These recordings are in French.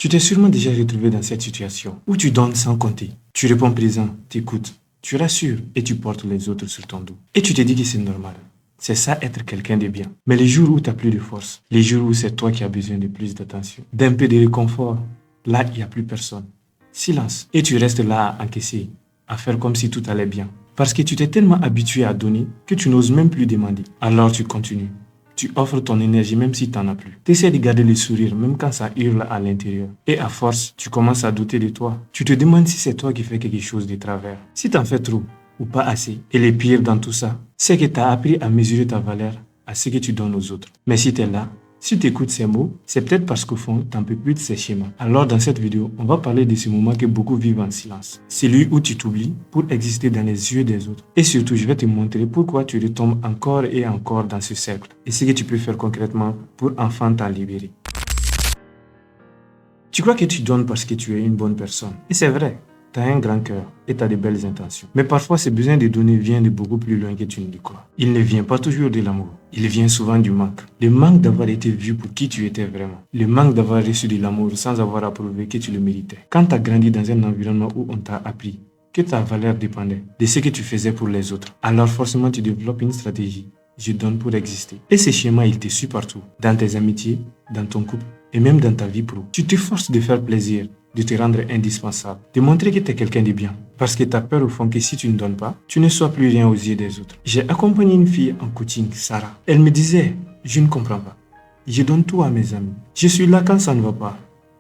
Tu t'es sûrement déjà retrouvé dans cette situation où tu donnes sans compter. Tu réponds présent, t'écoutes, tu rassures et tu portes les autres sur ton dos. Et tu te dis que c'est normal. C'est ça être quelqu'un de bien. Mais les jours où tu n'as plus de force, les jours où c'est toi qui as besoin de plus d'attention, d'un peu de réconfort, là, il n'y a plus personne. Silence. Et tu restes là à encaisser, à faire comme si tout allait bien. Parce que tu t'es tellement habitué à donner que tu n'oses même plus demander. Alors tu continues. Tu offres ton énergie même si tu n'en as plus. Tu essaies de garder le sourire même quand ça hurle à l'intérieur. Et à force, tu commences à douter de toi. Tu te demandes si c'est toi qui fais quelque chose de travers. Si tu en fais trop ou pas assez. Et le pire dans tout ça, c'est que tu as appris à mesurer ta valeur à ce que tu donnes aux autres. Mais si tu es là, si tu écoutes ces mots, c'est peut-être parce qu'au fond, tu n'en peux plus de ces schémas. Alors dans cette vidéo, on va parler de ce moment que beaucoup vivent en silence. Celui où tu t'oublies pour exister dans les yeux des autres. Et surtout, je vais te montrer pourquoi tu retombes encore et encore dans ce cercle. Et ce que tu peux faire concrètement pour enfin t'en libérer. Tu crois que tu donnes parce que tu es une bonne personne. Et c'est vrai. Tu as un grand cœur et tu as de belles intentions. Mais parfois, ce besoin de donner vient de beaucoup plus loin que tu ne le crois. Il ne vient pas toujours de l'amour. Il vient souvent du manque. Le manque d'avoir été vu pour qui tu étais vraiment. Le manque d'avoir reçu de l'amour sans avoir à prouver que tu le méritais. Quand tu as grandi dans un environnement où on t'a appris que ta valeur dépendait de ce que tu faisais pour les autres, alors forcément tu développes une stratégie. Je donne pour exister. Et ce schéma, il te suit partout. Dans tes amitiés, dans ton couple et même dans ta vie pro. Tu t'efforces de faire plaisir, de te rendre indispensable, de montrer que tu es quelqu'un de bien. Parce que tu as peur au fond que si tu ne donnes pas, tu ne sois plus rien aux yeux des autres. J'ai accompagné une fille en coaching, Sarah. Elle me disait, je ne comprends pas. Je donne tout à mes amis. Je suis là quand ça ne va pas.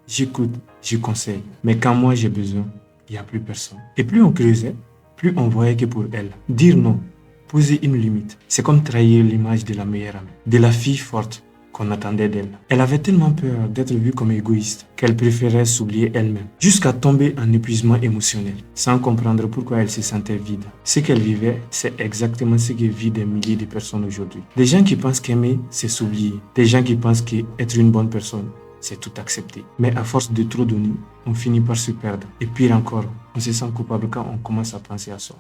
J'écoute, je conseille. Mais quand moi j'ai besoin, il n'y a plus personne. Et plus on creusait, plus on voyait que pour elle, dire non, poser une limite, c'est comme trahir l'image de la meilleure amie, de la fille forte qu'on attendait d'elle. Elle avait tellement peur d'être vue comme égoïste qu'elle préférait s'oublier elle-même, jusqu'à tomber en épuisement émotionnel, sans comprendre pourquoi elle se sentait vide. Ce qu'elle vivait, c'est exactement ce que vivent des milliers de personnes aujourd'hui. Des gens qui pensent qu'aimer, c'est s'oublier. Des gens qui pensent qu'être une bonne personne, c'est tout accepter. Mais à force de trop donner, on finit par se perdre. Et pire encore, on se sent coupable quand on commence à penser à soi.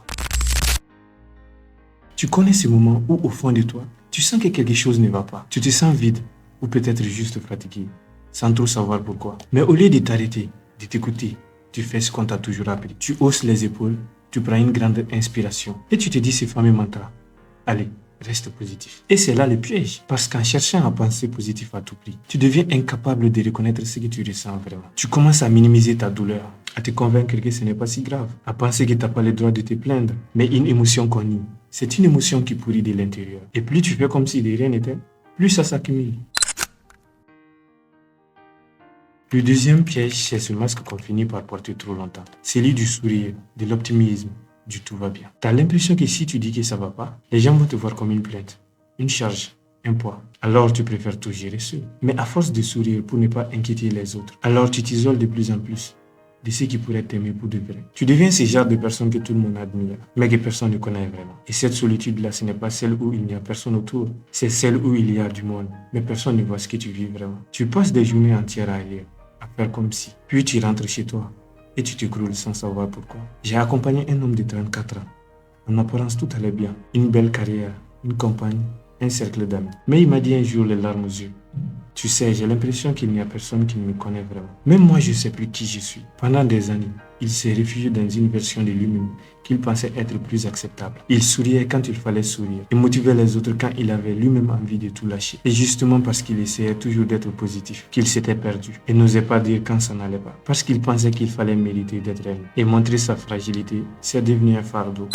Tu connais ces moments où, au fond de toi, tu sens que quelque chose ne va pas. Tu te sens vide ou peut-être juste fatigué, sans trop savoir pourquoi. Mais au lieu de t'arrêter, de t'écouter, tu fais ce qu'on t'a toujours appris. Tu hausses les épaules, tu prends une grande inspiration et tu te dis ce fameux mantra. Allez, reste positif. Et c'est là le piège. Parce qu'en cherchant à penser positif à tout prix, tu deviens incapable de reconnaître ce que tu ressens vraiment. Tu commences à minimiser ta douleur, à te convaincre que ce n'est pas si grave, à penser que tu n'as pas le droit de te plaindre. Mais une émotion qu'on nie, c'est une émotion qui pourrit de l'intérieur. Et plus tu fais comme si de rien n'était, plus ça s'accumule. Le deuxième piège, c'est ce masque qu'on finit par porter trop longtemps. C'est celui du sourire, de l'optimisme, du tout va bien. Tu as l'impression que si tu dis que ça va pas, les gens vont te voir comme une plainte, une charge, un poids. Alors tu préfères tout gérer seul. Mais à force de sourire pour ne pas inquiéter les autres, alors tu t'isoles de plus en plus de ceux qui pourraient t'aimer pour de vrai. Tu deviens ce genre de personne que tout le monde admire, mais que personne ne connaît vraiment. Et cette solitude-là, ce n'est pas celle où il n'y a personne autour, c'est celle où il y a du monde, mais personne ne voit ce que tu vis vraiment. Tu passes des journées entières à lire, à faire comme si. Puis tu rentres chez toi et tu t'écroules sans savoir pourquoi. J'ai accompagné un homme de 34 ans. En apparence, tout allait bien. Une belle carrière, une compagne, un cercle d'amis. Mais il m'a dit un jour les larmes aux yeux. Tu sais, j'ai l'impression qu'il n'y a personne qui me connaît vraiment. Même moi, je ne sais plus qui je suis. Pendant des années, il s'est réfugié dans une version de lui-même qu'il pensait être plus acceptable. Il souriait quand il fallait sourire et motivait les autres quand il avait lui-même envie de tout lâcher. Et justement parce qu'il essayait toujours d'être positif, qu'il s'était perdu et n'osait pas dire quand ça n'allait pas. Parce qu'il pensait qu'il fallait mériter d'être aimé. Et montrer sa fragilité, c'est devenu un fardeau.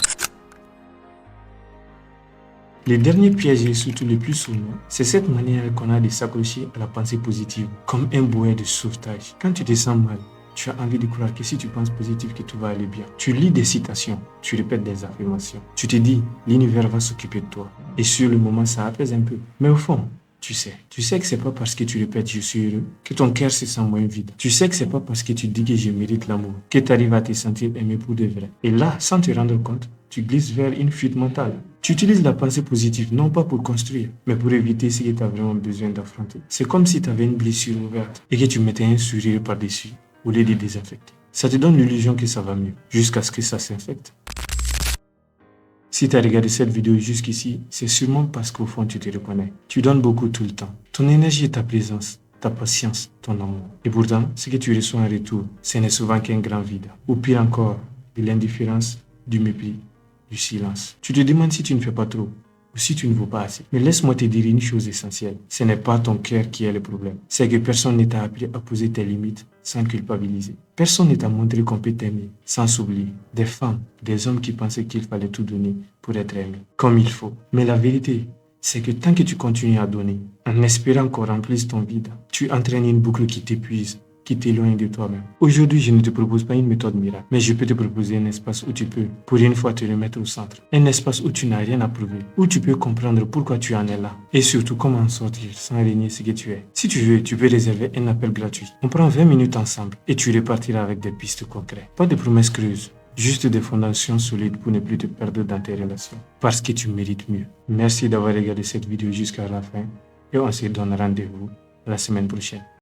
Le dernier piège et surtout le plus sournois, c'est cette manière qu'on a de s'accrocher à la pensée positive, comme un bouet de sauvetage. Quand tu te sens mal, tu as envie de croire que si tu penses positif, que tout va aller bien. Tu lis des citations, tu répètes des affirmations. Tu te dis, l'univers va s'occuper de toi. Et sur le moment, ça apaise un peu. Mais au fond, tu sais que c'est pas parce que tu répètes je suis heureux que ton cœur se sent moins vide. Tu sais que c'est pas parce que tu dis que je mérite l'amour que tu arrives à te sentir aimé pour de vrai. Et là, sans te rendre compte, tu glisses vers une fuite mentale. Tu utilises la pensée positive non pas pour construire, mais pour éviter ce que tu as vraiment besoin d'affronter. C'est comme si tu avais une blessure ouverte et que tu mettais un sourire par-dessus au lieu de désinfecter. Ça te donne l'illusion que ça va mieux, jusqu'à ce que ça s'infecte. Si tu as regardé cette vidéo jusqu'ici, c'est sûrement parce qu'au fond tu te reconnais. Tu donnes beaucoup tout le temps. Ton énergie et ta présence ta patience, ton amour. Et pourtant, ce que tu reçois en retour, ce n'est souvent qu'un grand vide. Ou pire encore, de l'indifférence, du mépris, du silence. Tu te demandes si tu ne fais pas trop ou si tu ne vaux pas assez. Mais laisse-moi te dire une chose essentielle. Ce n'est pas ton cœur qui est le problème. C'est que personne ne t'a appris à poser tes limites sans culpabiliser. Personne ne t'a montré qu'on peut t'aimer sans s'oublier. Des femmes, des hommes qui pensaient qu'il fallait tout donner pour être aimé, comme il faut. Mais la vérité, c'est que tant que tu continues à donner, en espérant qu'on remplisse ton vide, tu entraînes une boucle qui t'épuise, qui t'éloigne de toi-même. Aujourd'hui, je ne te propose pas une méthode miracle, mais je peux te proposer un espace où tu peux, pour une fois, te remettre au centre. Un espace où tu n'as rien à prouver, où tu peux comprendre pourquoi tu en es là, et surtout comment en sortir sans régner ce que tu es. Si tu veux, tu peux réserver un appel gratuit. On prend 20 minutes ensemble et tu repartiras avec des pistes concrètes. Pas de promesses creuses. Juste des fondations solides pour ne plus te perdre dans tes relations. Parce que tu mérites mieux. Merci d'avoir regardé cette vidéo jusqu'à la fin et on se donne rendez-vous la semaine prochaine.